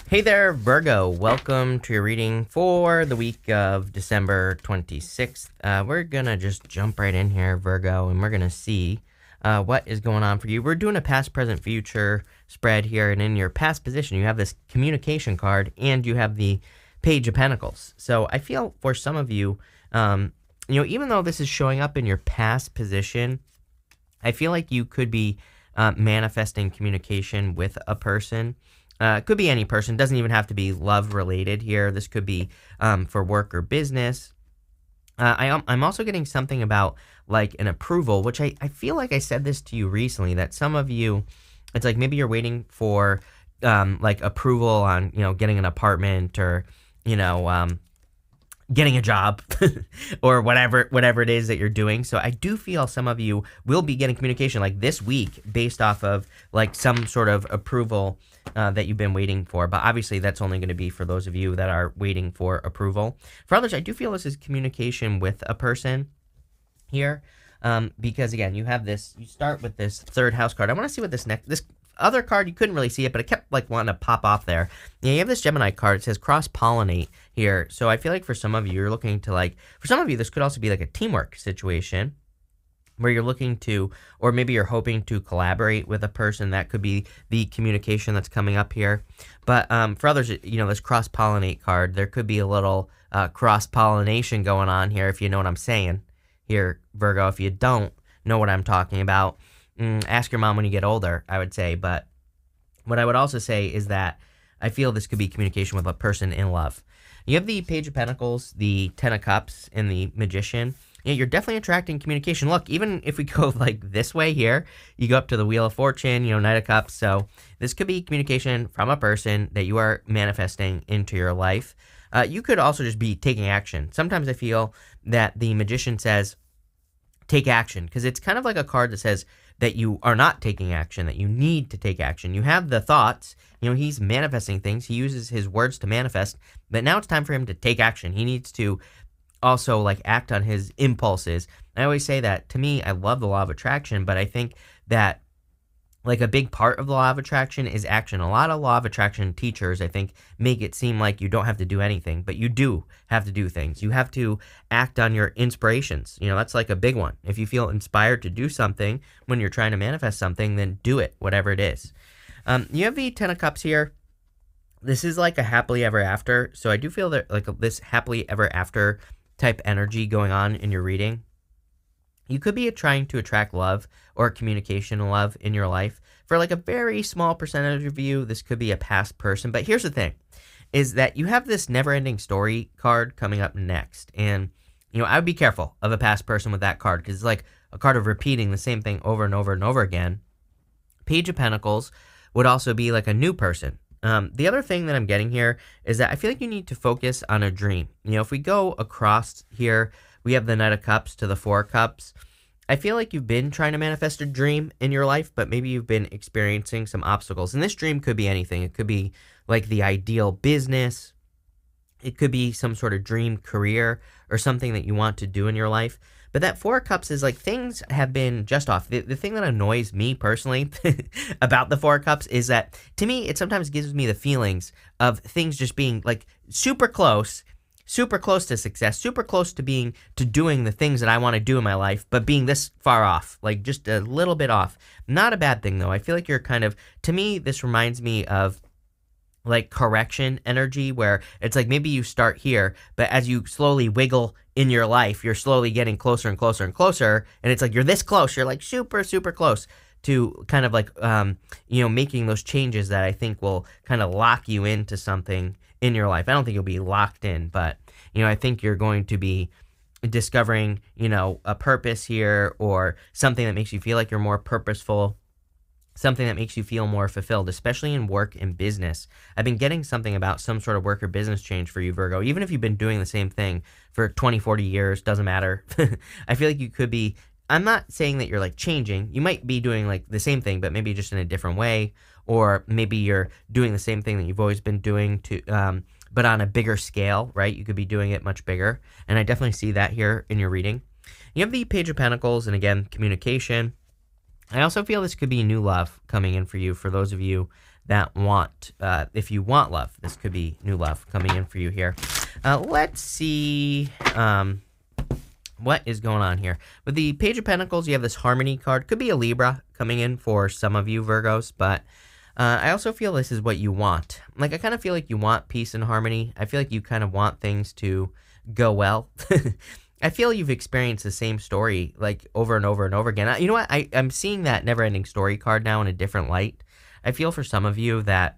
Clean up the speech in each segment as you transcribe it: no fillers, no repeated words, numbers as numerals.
Hey there, Virgo. Welcome to your reading for the week of December 26th. We're going to just jump right in here, Virgo, and we're going to see what is going on for you. We're doing a past, present, future spread here, and in your past position, you have this communication card and you have the Page of Pentacles. So I feel for some of you, even though this is showing up in your past position, I feel like you could be manifesting communication with a person. Could be any person, doesn't even have to be love related here. This could be for work or business. I'm also getting something about like an approval, which I feel like I said this to you recently, that some of you, it's like maybe you're waiting for like approval on, getting an apartment or, getting a job or whatever it is that you're doing. So I do feel some of you will be getting communication like this week based off of like some sort of approval that you've been waiting for. But obviously that's only going to be for those of you that are waiting for approval. For others, I do feel this is communication with a person here. Because again, you start with this third house card. I want to see what this other card, you couldn't really see it, but it kept like wanting to pop off there. Yeah, you have this Gemini card. It says cross-pollinate here. So I feel like for some of you, you're looking to for some of you, this could also be like a teamwork situation where you're looking to, or maybe you're hoping to collaborate with a person. That could be the communication that's coming up here. But for others, this cross-pollinate card, there could be a little cross-pollination going on here, if you know what I'm saying here, Virgo. If you don't know what I'm talking about, ask your mom when you get older, I would say. But what I would also say is that I feel this could be communication with a person in love. You have the Page of Pentacles, the Ten of Cups, and the Magician. Yeah, you're definitely attracting communication. Look, even if we go like this way here, you go up to the Wheel of Fortune, Knight of Cups. So this could be communication from a person that you are manifesting into your life. You could also just be taking action. Sometimes I feel that the Magician says, take action, because it's kind of like a card that says that you are not taking action, that you need to take action. You have the thoughts, he's manifesting things. He uses his words to manifest, but now it's time for him to take action. He needs to also like act on his impulses. I always say that to me, I love the law of attraction, but I think that like a big part of the law of attraction is action. A lot of law of attraction teachers, I think, make it seem like you don't have to do anything, but you do have to do things. You have to act on your inspirations. That's like a big one. If you feel inspired to do something when you're trying to manifest something, then do it, whatever it is. You have the Ten of Cups here. This is like a happily ever after. So I do feel that like this happily ever after type energy going on in your reading. You could be trying to attract love or communication and love in your life. For like a very small percentage of you, this could be a past person. But here's the thing, is that you have this never-ending story card coming up next. And, I would be careful of a past person with that card because it's like a card of repeating the same thing over and over and over again. Page of Pentacles would also be like a new person. The other thing that I'm getting here is that I feel like you need to focus on a dream. If we go across here, we have the Knight of Cups to the Four of Cups. I feel like you've been trying to manifest a dream in your life, but maybe you've been experiencing some obstacles. And this dream could be anything. It could be like the ideal business. It could be some sort of dream career or something that you want to do in your life. But that Four of Cups is like things have been just off. The thing that annoys me personally about the Four of Cups is that to me, it sometimes gives me the feelings of things just being like super close to success, super close to doing the things that I want to do in my life, but being this far off, like just a little bit off. Not a bad thing though. I feel like you're to me, this reminds me of like correction energy, where it's like maybe you start here, but as you slowly wiggle in your life, you're slowly getting closer and closer and closer. And it's like, you're this close, you're like super, super close to kind of like, making those changes that I think will kind of lock you into something in your life. I don't think you'll be locked in, but, I think you're going to be discovering, a purpose here or something that makes you feel like you're more purposeful, something that makes you feel more fulfilled, especially in work and business. I've been getting something about some sort of work or business change for you, Virgo. Even if you've been doing the same thing for 20, 40 years, doesn't matter. I feel like you could be, I'm not saying that you're like changing. You might be doing like the same thing, but maybe just in a different way. Or maybe you're doing the same thing that you've always been doing but on a bigger scale, right? You could be doing it much bigger. And I definitely see that here in your reading. You have the Page of Pentacles, and again, communication. I also feel this could be new love coming in for you, for those of you that want, if you want love, this could be new love coming in for you here. Let's see what is going on here. With the Page of Pentacles, you have this Harmony card. Could be a Libra coming in for some of you Virgos, but I also feel this is what you want. Like, I kind of feel like you want peace and harmony. I feel like you kind of want things to go well. I feel you've experienced the same story, like, over and over and over again. You know what? I'm seeing that never-ending story card now in a different light. I feel for some of you that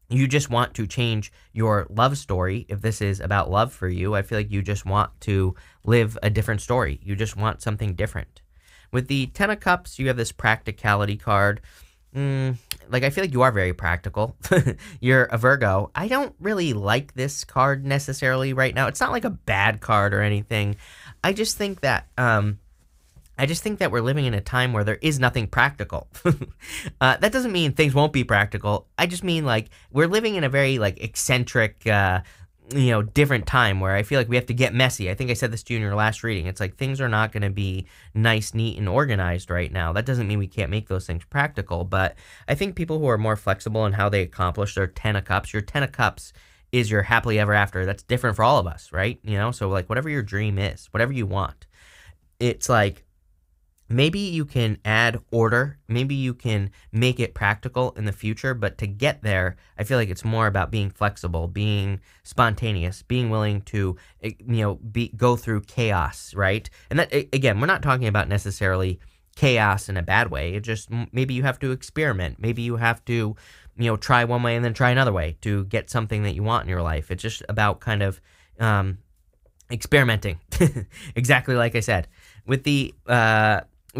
you just want to change your love story. If this is about love for you, I feel like you just want to live a different story. You just want something different. With the Ten of Cups, you have this practicality card. Like, I feel like you are very practical. You're a Virgo. I don't really like this card necessarily right now. It's not like a bad card or anything. I just think that we're living in a time where there is nothing practical. That doesn't mean things won't be practical. I just mean, like, we're living in a very, like, eccentric, different time where I feel like we have to get messy. I think I said this to you in your last reading. It's like things are not going to be nice, neat, and organized right now. That doesn't mean we can't make those things practical, but I think people who are more flexible in how they accomplish their Ten of Cups, your Ten of Cups is your happily ever after. That's different for all of us, right? So, like, whatever your dream is, whatever you want, it's like, maybe you can add order, maybe you can make it practical in the future, but to get there, I feel like it's more about being flexible, being spontaneous, being willing to, go through chaos, right? And that, again, we're not talking about necessarily chaos in a bad way. It just, maybe you have to experiment. Maybe you have to, try one way and then try another way to get something that you want in your life. It's just about kind of experimenting, exactly like I said. With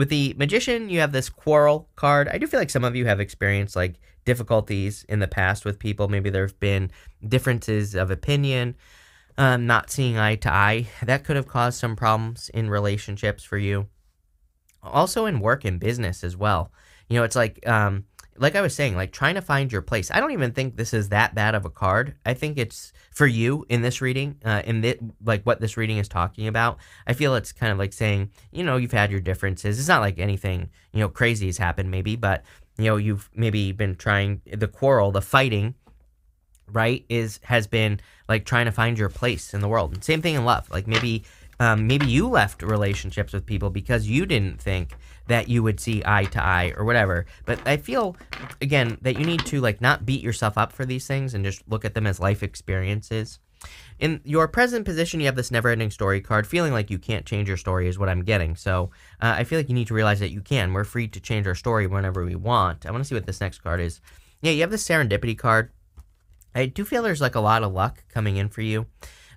the Magician, you have this Quarrel card. I do feel like some of you have experienced, like, difficulties in the past with people. Maybe there have been differences of opinion, not seeing eye to eye. That could have caused some problems in relationships for you. Also in work and business as well. It's like I was saying, like, trying to find your place. I don't even think this is that bad of a card. I think it's for you in this reading, what this reading is talking about. I feel it's kind of like saying, you've had your differences. It's not like anything, crazy has happened maybe, but, you've maybe been trying the quarrel, the fighting, right, has been like trying to find your place in the world. And same thing in love. Like, maybe you left relationships with people because you didn't think that you would see eye to eye or whatever. But I feel, again, that you need to, like, not beat yourself up for these things and just look at them as life experiences. In your present position, you have this never-ending story card. Feeling like you can't change your story is what I'm getting. So I feel like you need to realize that you can. We're free to change our story whenever we want. I want to see what this next card is. Yeah, you have this serendipity card. I do feel there's, like, a lot of luck coming in for you.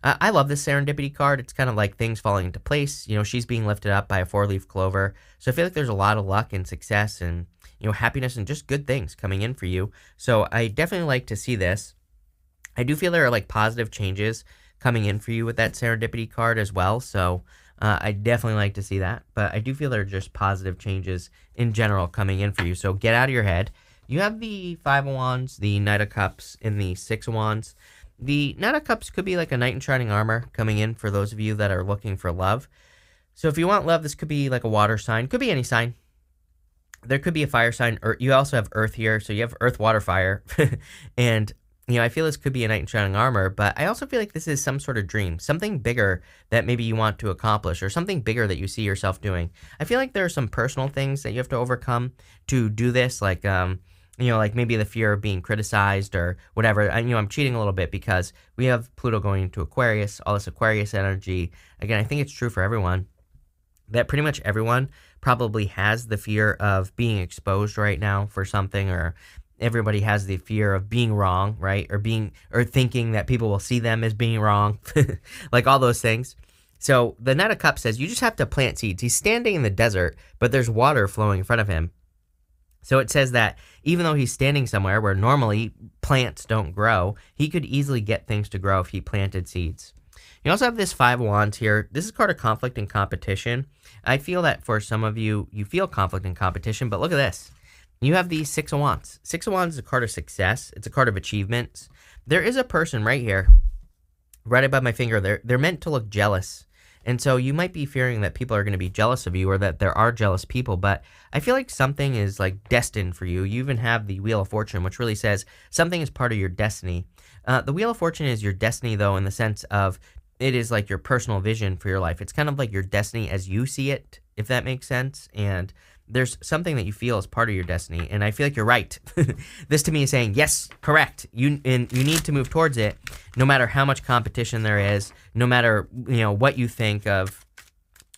I love this serendipity card. It's kind of like things falling into place. She's being lifted up by a 4-leaf clover. So I feel like there's a lot of luck and success and, happiness and just good things coming in for you. So I definitely like to see this. I do feel there are, like, positive changes coming in for you with that serendipity card as well. So I definitely like to see that. But I do feel there are just positive changes in general coming in for you. So get out of your head. You have the Five of Wands, the Knight of Cups, and the Six of Wands. The Knight of Cups could be like a knight in shining armor coming in for those of you that are looking for love. So if you want love, this could be like a water sign. Could be any sign. There could be a fire sign. Or you also have earth here. So you have earth, water, fire. And, I feel this could be a knight in shining armor. But I also feel like this is some sort of dream. Something bigger that maybe you want to accomplish. Or something bigger that you see yourself doing. I feel like there are some personal things that you have to overcome to do this. Like, like maybe the fear of being criticized or whatever. I'm cheating a little bit because we have Pluto going into Aquarius, all this Aquarius energy. Again, I think it's true for everyone, that pretty much everyone probably has the fear of being exposed right now for something, or everybody has the fear of being wrong, right? Or thinking that people will see them as being wrong, like all those things. So the Knight of Cups says you just have to plant seeds. He's standing in the desert, but there's water flowing in front of him. So it says that even though he's standing somewhere where normally plants don't grow, he could easily get things to grow if he planted seeds. You also have this Five of Wands here. This is called a conflict and competition. I feel that for some of you, you feel conflict and competition, but look at this. You have the Six of Wands. Six of Wands is a card of success. It's a card of achievements. There is a person right here, right above my finger. They're meant to look jealous And so you might be fearing that people are going to be jealous of you or that there are jealous people, but I feel like something is like destined for you. You even have the Wheel of Fortune, which really says something is part of your destiny. The Wheel of Fortune is your destiny, though, in the sense of it is like your personal vision for your life. It's kind of like your destiny as you see it, if that makes sense. And there's something that you feel is part of your destiny, and I feel like you're right. This to me is saying yes, correct. You need to move towards it, no matter how much competition there is, no matter what you think of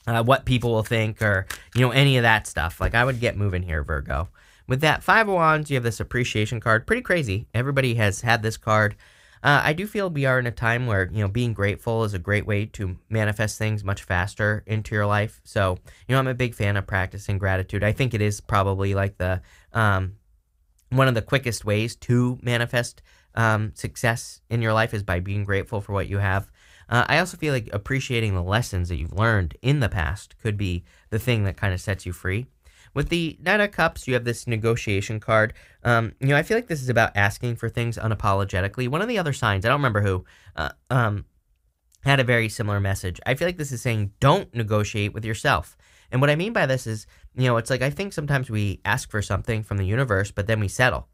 what people will think, or any of that stuff. Like I would get moving here, Virgo. With that Five of Wands, you have this appreciation card. Pretty crazy. Everybody has had this card. I do feel we are in a time where, being grateful is a great way to manifest things much faster into your life. So, I'm a big fan of practicing gratitude. I think it is probably like the one of the quickest ways to manifest success in your life is by being grateful for what you have. I also feel like appreciating the lessons that you've learned in the past could be the thing that kind of sets you free. With the Knight of Cups, you have this negotiation card. I feel like this is about asking for things unapologetically. One of the other signs, I don't remember who, had a very similar message. I feel like this is saying don't negotiate with yourself. And what I mean by this is, it's like I think sometimes we ask for something from the universe, but then we settle.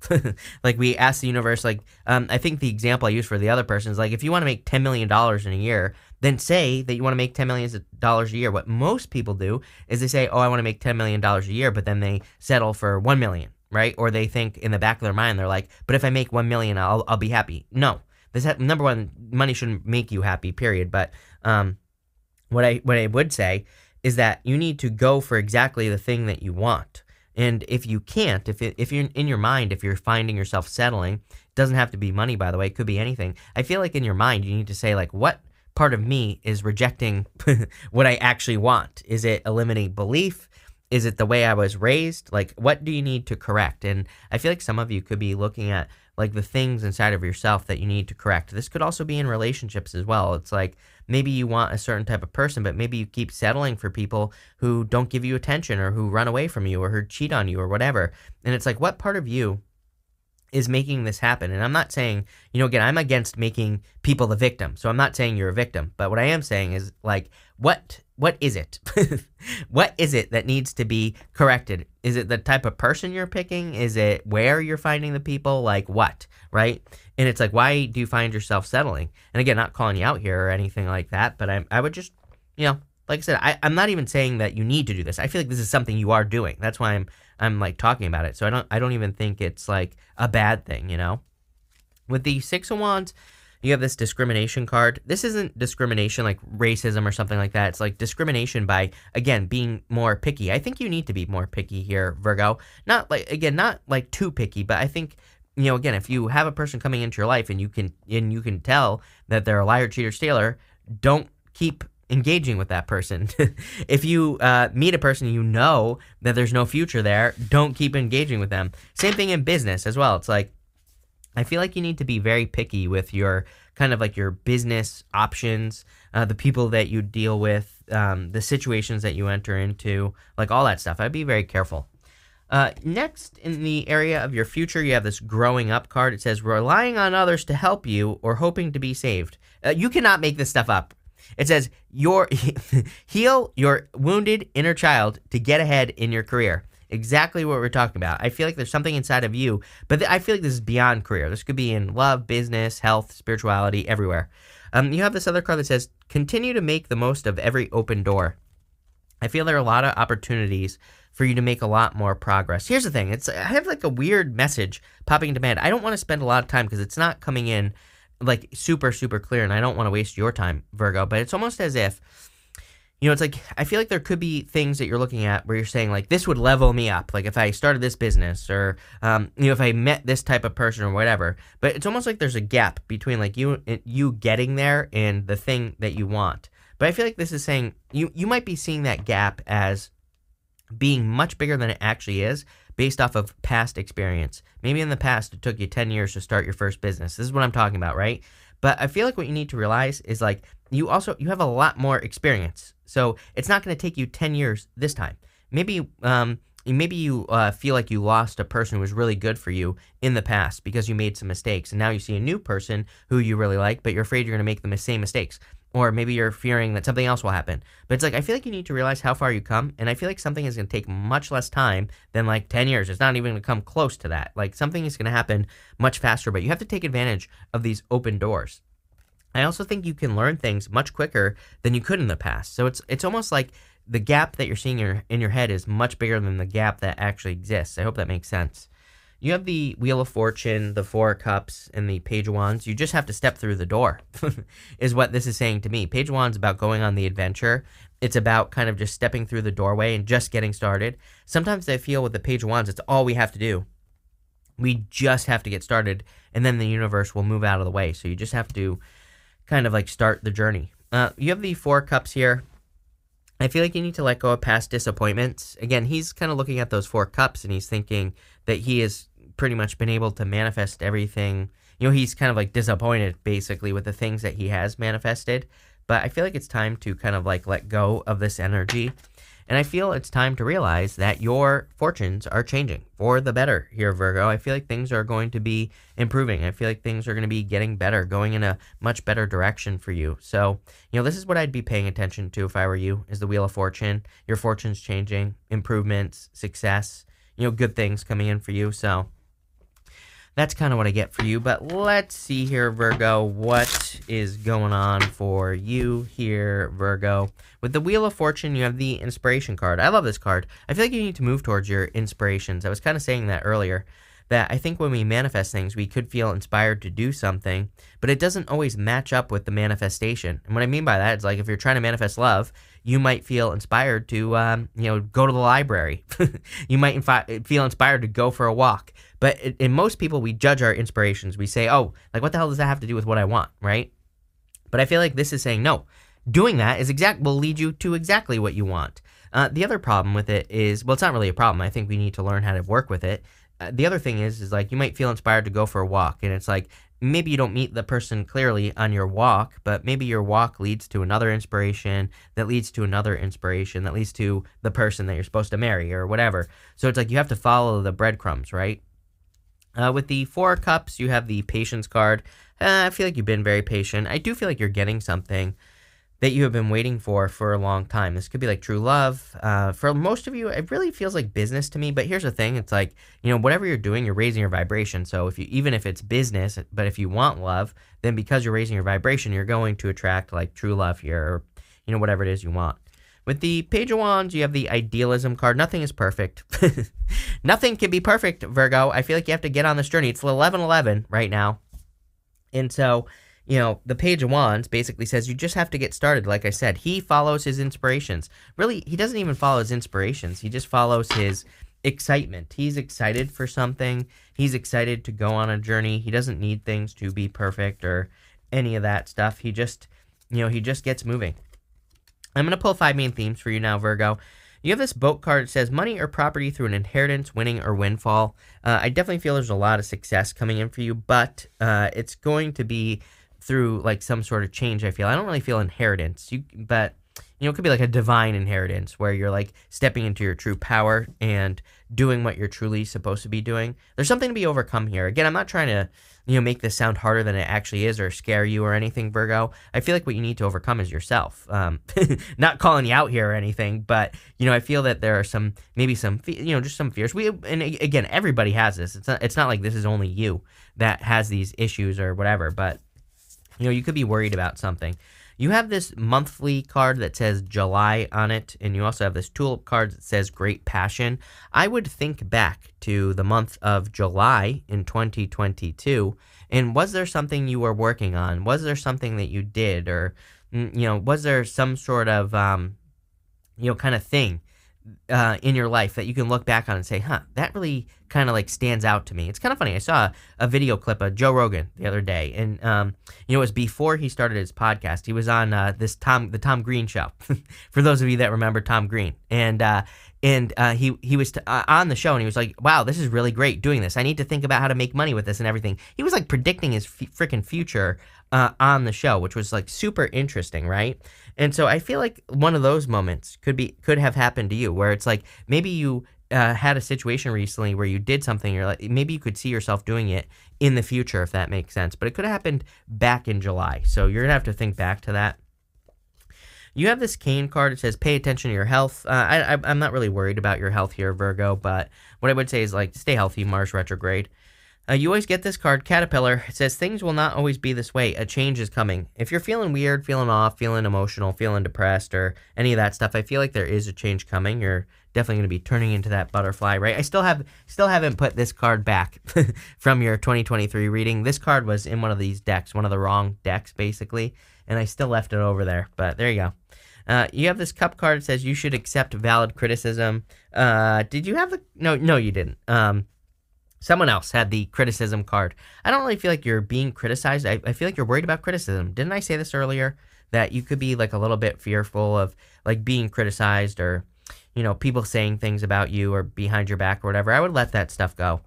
Like we ask the universe, like, I think the example I use for the other person is like, if you want to make $10 million in a year, then say that you want to make $10 million a year. What most people do is they say, oh, I want to make $10 million a year, but then they settle for $1 million, right? Or they think in the back of their mind, they're like, but if I make $1 million, I'll be happy. No, number one, money shouldn't make you happy, period. But what I would say is that you need to go for exactly the thing that you want. And if you can't, if you're in your mind, if you're finding yourself settling, it doesn't have to be money, by the way, it could be anything. I feel like in your mind, you need to say like, what part of me is rejecting what I actually want? Is it a limiting belief? Is it the way I was raised? Like, what do you need to correct? And I feel like some of you could be looking at like the things inside of yourself that you need to correct. This could also be in relationships as well. It's like maybe you want a certain type of person, but maybe you keep settling for people who don't give you attention or who run away from you or who cheat on you or whatever. And it's like, what part of you is making this happen? And I'm not saying, again, I'm against making people the victim. So I'm not saying you're a victim, but what I am saying is like, what is it? What is it that needs to be corrected? Is it the type of person you're picking? Is it where you're finding the people? Like what, right? And it's like, why do you find yourself settling? And again, not calling you out here or anything like that, but I would just, like I said, I'm not even saying that you need to do this. I feel like this is something you are doing. That's why I'm like talking about it. So I don't even think it's like a bad thing, With the Six of Wands, you have this discrimination card. This isn't discrimination like racism or something like that. It's like discrimination by, again, being more picky. I think you need to be more picky here, Virgo. Not like too picky, but I think, again, if you have a person coming into your life and you can tell that they're a liar, cheater, stealer, don't keep engaging with that person. If you meet a person that there's no future there, don't keep engaging with them. Same thing in business as well. It's like, I feel like you need to be very picky with your kind of like your business options, the people that you deal with, the situations that you enter into, like all that stuff. I'd be very careful. Next, in the area of your future, you have this growing up card. It says, relying on others to help you or hoping to be saved. You cannot make this stuff up. It says, heal your wounded inner child to get ahead in your career. Exactly what we're talking about. I feel like there's something inside of you, but I feel like this is beyond career. This could be in love, business, health, spirituality, everywhere. You have this other card that says, continue to make the most of every open door. I feel there are a lot of opportunities for you to make a lot more progress. Here's the thing. I have like a weird message popping into my head. I don't want to spend a lot of time because it's not coming in like super, super clear, and I don't want to waste your time, Virgo, but it's almost as if, it's like, I feel like there could be things that you're looking at where you're saying, like, this would level me up. Like, if I started this business or, if I met this type of person or whatever. But it's almost like there's a gap between, like, you getting there and the thing that you want. But I feel like this is saying, you might be seeing that gap as being much bigger than it actually is based off of past experience. Maybe in the past, it took you 10 years to start your first business. This is what I'm talking about, right? But I feel like what you need to realize is, like, you have a lot more experience. So it's not going to take you 10 years this time. Maybe you feel like you lost a person who was really good for you in the past because you made some mistakes. And now you see a new person who you really like, but you're afraid you're going to make the same mistakes. or maybe you're fearing that something else will happen. But it's like, I feel like you need to realize how far you come, and I feel like something is going to take much less time than like 10 years. It's not even going to come close to that. Like something is going to happen much faster, but you have to take advantage of these open doors. I also think you can learn things much quicker than you could in the past. So it's almost like the gap that you're seeing in your head is much bigger than the gap that actually exists. I hope that makes sense. You have the Wheel of Fortune, the Four of Cups, and the Page of Wands. You just have to step through the door, is what this is saying to me. Page of Wands is about going on the adventure. It's about kind of just stepping through the doorway and just getting started. Sometimes I feel with the Page of Wands, it's all we have to do. We just have to get started, and then the universe will move out of the way. So you just have to kind of like start the journey. You have the Four of Cups here. I feel like you need to let go of past disappointments. Again, he's kind of looking at those Four Cups and he's thinking that he has pretty much been able to manifest everything. You know, he's kind of like disappointed basically with the things that he has manifested. But I feel like it's time to kind of like let go of this energy. And I feel it's time to realize that your fortunes are changing for the better here, Virgo. I feel like things are going to be improving. I feel like things are going to be getting better, going in a much better direction for you. So, you know, this is what I'd be paying attention to if I were you, is the Wheel of Fortune. Your fortune's changing, improvements, success, you know, good things coming in for you. So that's kind of what I get for you. But let's see here, Virgo, what is going on for you here, Virgo. With the Wheel of Fortune, you have the Inspiration card. I love this card. I feel like you need to move towards your inspirations. I was kind of saying that earlier, that I think when we manifest things, we could feel inspired to do something, but it doesn't always match up with the manifestation. And what I mean by that is, like, if you're trying to manifest love, you might feel inspired to, go to the library. You might feel inspired to go for a walk. But in most people, we judge our inspirations. We say, oh, like, what the hell does that have to do with what I want, right? But I feel like this is saying, no, doing that will lead you to exactly what you want. The other problem with it is, well, it's not really a problem. I think we need to learn how to work with it. The other thing is like, you might feel inspired to go for a walk, and it's like, maybe you don't meet the person clearly on your walk, but maybe your walk leads to another inspiration that leads to another inspiration that leads to the person that you're supposed to marry or whatever. So it's like you have to follow the breadcrumbs, right? With the Four of Cups, you have the Patience card. I feel like you've been very patient. I do feel like you're getting something that you have been waiting for a long time. This could be like true love. For most of you, it really feels like business to me. But here's the thing. It's like, you know, whatever you're doing, you're raising your vibration. So even if it's business, but if you want love, then because you're raising your vibration, you're going to attract like true love here, or, you know, whatever it is you want. With the Page of Wands, you have the Idealism card. Nothing is perfect. Nothing can be perfect, Virgo. I feel like you have to get on this journey. It's 11/11 right now. And so, you know, the Page of Wands basically says you just have to get started. Like I said, he follows his inspirations. Really, he doesn't even follow his inspirations. He just follows his excitement. He's excited for something. He's excited to go on a journey. He doesn't need things to be perfect or any of that stuff. He just gets moving. I'm going to pull 5 main themes for you now, Virgo. You have this Boat card. It says money or property through an inheritance, winning, or windfall. I definitely feel there's a lot of success coming in for you, but it's going to be through like some sort of change. I don't really feel inheritance, but it could be like a divine inheritance where you're like stepping into your true power and doing what you're truly supposed to be doing. There's something to be overcome here. Again, I'm not trying to make this sound harder than it actually is or scare you or anything, Virgo. I feel like what you need to overcome is yourself. Not calling you out here or anything, but I feel that there are just some fears. And again, everybody has this. It's not like this is only you that has these issues or whatever, but you could be worried about something. You have this monthly card that says July on it, and you also have this tulip card that says Great Passion. I would think back to the month of July in 2022, and was there something you were working on? Was there something that you did, or was there some sort of kind of thing in your life that you can look back on and say, that really kind of like stands out to me. It's kind of funny. I saw a video clip of Joe Rogan the other day, and it was before he started his podcast. He was on the Tom Green show. For those of you that remember Tom Green, and he was on the show, and he was like, "Wow, this is really great doing this. I need to think about how to make money with this and everything." He was like predicting his freaking future on the show, which was like super interesting, right? And so I feel like one of those moments could have happened to you, where it's like maybe you had a situation recently where you did something, you're like, maybe you could see yourself doing it in the future, if that makes sense. But it could have happened back in July, so you're gonna have to think back to that. You have this cane card. It says, pay attention to your health. I'm not really worried about your health here, Virgo, but what I would say is, like, stay healthy, Mars retrograde. You always get this card, Caterpillar. It says, things will not always be this way. A change is coming. If you're feeling weird, feeling off, feeling emotional, feeling depressed, or any of that stuff, I feel like there is a change coming. You're definitely going to be turning into that butterfly, right? I still haven't put this card back from your 2023 reading. This card was in one of these decks, one of the wrong decks, basically, and I still left it over there, but there you go. You have this cup card that says you should accept valid criticism. Did you have the... No, you didn't. Someone else had the criticism card. I don't really feel like you're being criticized. I feel like you're worried about criticism. Didn't I say this earlier? That you could be like a little bit fearful of like being criticized or, people saying things about you or behind your back or whatever. I would let that stuff go.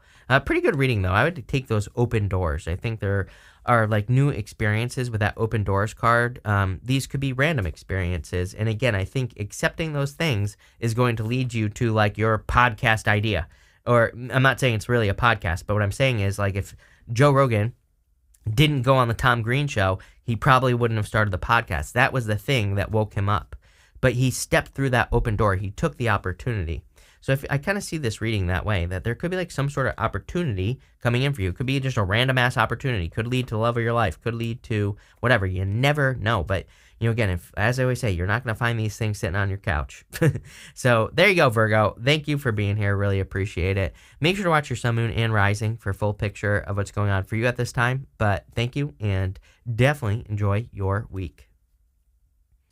Pretty good reading though. I would take those open doors. I think there are like new experiences with that open doors card. These could be random experiences. And again, I think accepting those things is going to lead you to like your podcast idea. Or I'm not saying it's really a podcast, but what I'm saying is like if Joe Rogan didn't go on the Tom Green show, he probably wouldn't have started the podcast. That was the thing that woke him up. But he stepped through that open door. He took the opportunity. So I kind of see this reading that way, that there could be like some sort of opportunity coming in for you. It could be just a random ass opportunity. Could lead to the love of your life. Could lead to whatever. You never know. But again, if, as I always say, you're not going to find these things sitting on your couch. So there you go, Virgo. Thank you for being here. Really appreciate it. Make sure to watch your sun, moon, and rising for a full picture of what's going on for you at this time. But thank you, and definitely enjoy your week.